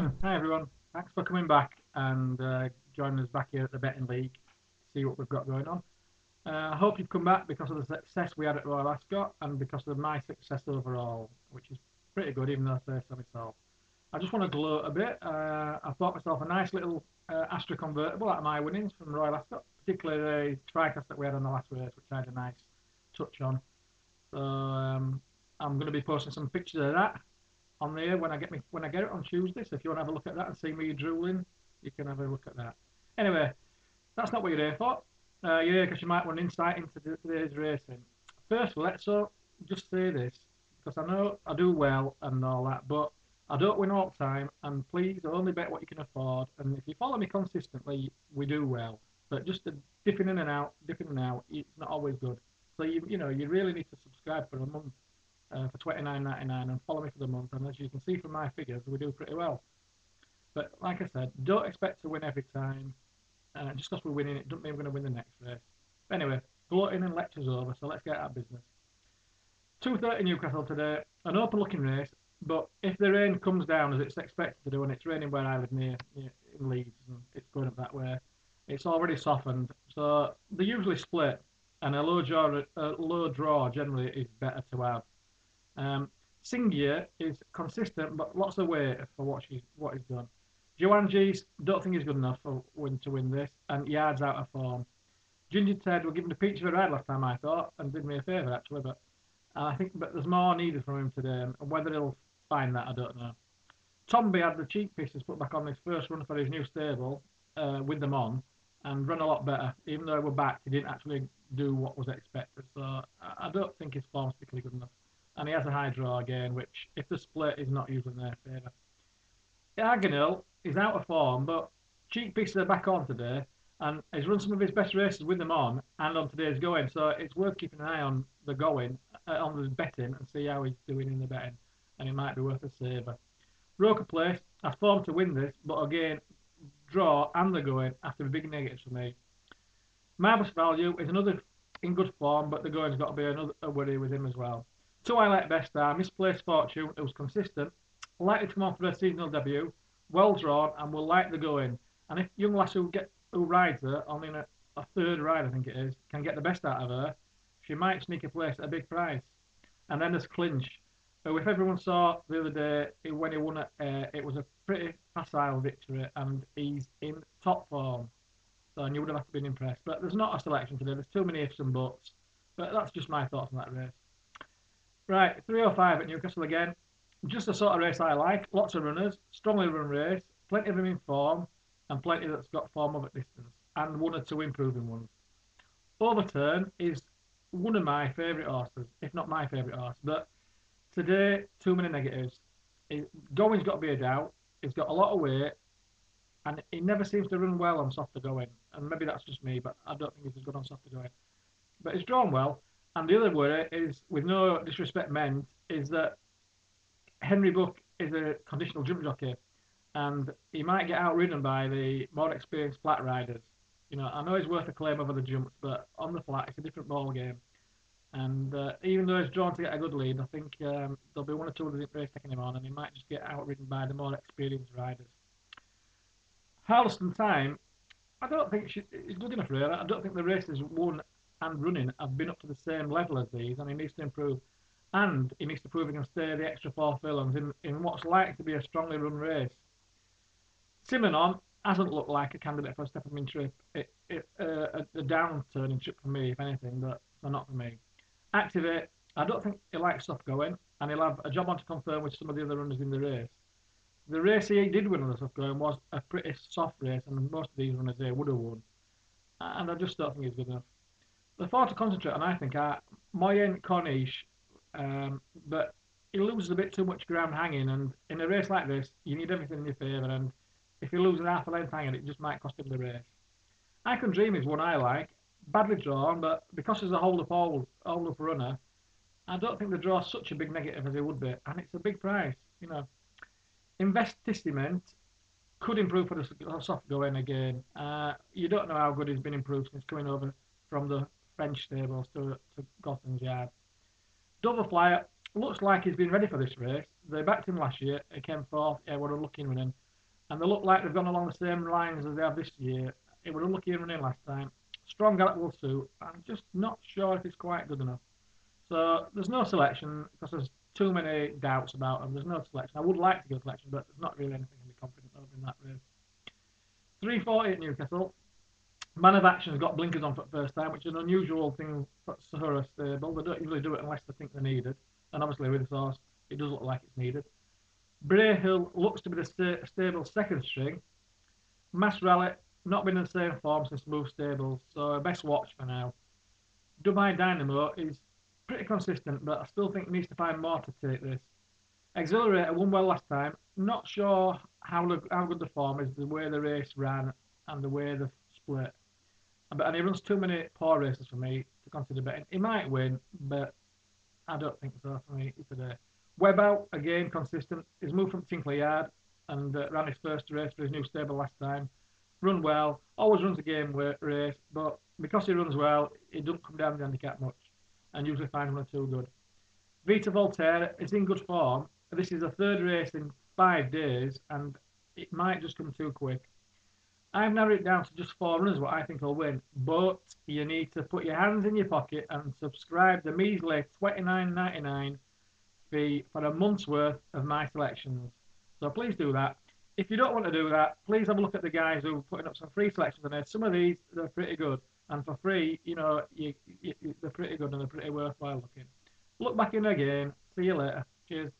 Hi everyone, thanks for coming back and joining us back here at the Betting League to see what we've got going on. I hope you've come back because of the success we had at Royal Ascot and because of my success overall, which is pretty good even though I say so myself. I just want to gloat a bit. I bought myself a nice little Astra convertible out of my winnings from Royal Ascot, particularly the TriCast that we had on the last race, which I had a nice touch on. So I'm going to be posting some pictures of that on there when I get it on Tuesday. So if you want to have a look at that and see me drooling, you can have a look at that. Anyway, that's not what you're here for. You're here because you might want insight into today's racing. First, let's just say this because I know I do well and all that, but I don't win all the time. And please only bet what you can afford. And if you follow me consistently, we do well. But just dipping in and out, it's not always good. So you really need to subscribe for a month for 29.99 and follow me for the month. And as you can see from my figures, we do pretty well. But like I said, don't expect to win every time. Just because we're winning, it doesn't mean we're going to win the next race. But anyway, gloating and lectures over, so let's get out of business. 2:30 Newcastle today, an open-looking race. But if the rain comes down as it's expected to do, and it's raining where I live near in Leeds, and it's going up that way, it's already softened. So they usually split, and a low draw generally is better to have. Singia is consistent, but lots of weight for what he's done. Joanne G's don't think he's good enough to win this, and Yard's out of form. Ginger Ted were given a peach of a ride last time, I thought, and did me a favour actually, but there's more needed from him today, and whether he'll find that, I don't know. Tomby had the cheek pieces put back on his first run for his new stable with them on, and run a lot better. Even though we're back, he didn't actually do what was expected, so I don't think his form's particularly good enough. And he has a high draw again, which, if the split, is not using their favour. Arganil is out of form, but cheek pieces are back on today, and he's run some of his best races with them on and on today's going. So it's worth keeping an eye on the going, on the betting, and see how he's doing in the betting, and it might be worth a saver. Roker Place has form to win this, but again, draw and the going after the big negatives for me. Marvellous Value is another in good form, but the going's got to be another worry with him as well. Two I like best are Misplaced Fortune, who's consistent, likely to come on for a seasonal debut, well drawn, and will like the going. And if young lass who rides her, only in a third ride I think it is, can get the best out of her, she might sneak a place at a big price. And then there's Clinch, who if everyone saw the other day when he won it, it was a pretty facile victory, and he's in top form. So and you would have to been impressed. But there's not a selection today. There's too many ifs and buts. But that's just my thoughts on that race. Right, 3:05 at Newcastle again. Just the sort of race I like. Lots of runners, strongly run race, plenty of them in form, and plenty that's got form of at distance, and one or two improving ones. Overturn is one of my favourite horses, if not my favourite horse. But today, too many negatives. Going's got to be a doubt. He's got a lot of weight, and he never seems to run well on softer going. And maybe that's just me, but I don't think he's as good on softer going. But he's drawn well. And the other worry is, with no disrespect meant, is that Henry Buck is a conditional jump jockey, and he might get outridden by the more experienced flat riders. I know he's worth a claim over the jumps, but on the flat, it's a different ball game. And even though he's drawn to get a good lead, I think there'll be one or two others in race taking him on, and he might just get outridden by the more experienced riders. Harleston Time, I don't think he's good enough, really. I don't think the races won and running have been up to the same level as these, and he needs to improve. And he needs to prove he can stay the extra 4 furlongs in what's likely to be a strongly run race. Simonon hasn't looked like a candidate for a step-up trip. A downturning trip for me, if anything, but so not for me. Activate, I don't think he likes soft going, and he'll have a job on to confirm with some of the other runners in the race. The race he did win on the soft going was a pretty soft race, and most of these runners here would have won. And I just don't think he's good enough. The four to concentrate on, I think, are Moyen Corniche, but he loses a bit too much ground hanging, and in a race like this, you need everything in your favour, and if he loses half a length hanging, it just might cost him the race. I Can Dream is one I like, badly drawn, but because he's a hold-up runner, I don't think the draw's such a big negative as it would be, and it's a big price. Investissement could improve for the soft going again. You don't know how good he's been improved since coming over from the French stables to Gotham's Yard. Dover Flyer looks like he's been ready for this race. They backed him last year. He came fourth. Yeah, what a looking running. and they look like they've gone along the same lines as they have this year. It was unlucky in running last time. Strong gallop will suit. I'm just not sure if it's quite good enough. So there's no selection because there's too many doubts about them. There's no selection. I would like to go selection, but there's not really anything to be confident of in that race. 340 at Newcastle. Man of Action's got blinkers on for the first time, which is an unusual thing for Sahara stable. They don't usually do it unless they think they're needed. And obviously with this horse, it does look like it's needed. Bray Hill looks to be the stable second string. Mass Rally, not been in the same form since moved stables, so best watch for now. Dubai Dynamo is pretty consistent, but I still think he needs to find more to take this. Exhilarator won well last time. Not sure how good the form is, the way the race ran and the way the split. And he runs too many poor races for me to consider betting. He might win, but I don't think so for me today. Web out, again, consistent. He's moved from Tinkler Yard and ran his first race for his new stable last time. Run well, always runs a game race, but because he runs well, he doesn't come down the handicap much and usually finds one or two good. Vita Voltaire is in good form. This is the third race in 5 days and it might just come too quick. I've narrowed it down to just 4 runners what I think will win, but you need to put your hands in your pocket and subscribe the measly $29.99 fee for a month's worth of my selections. So please do that. If you don't want to do that, please have a look at the guys who are putting up some free selections on there. Some of these, they're pretty good. And for free, you know, they're pretty good and they're pretty worthwhile looking. Look back in again. See you later. Cheers.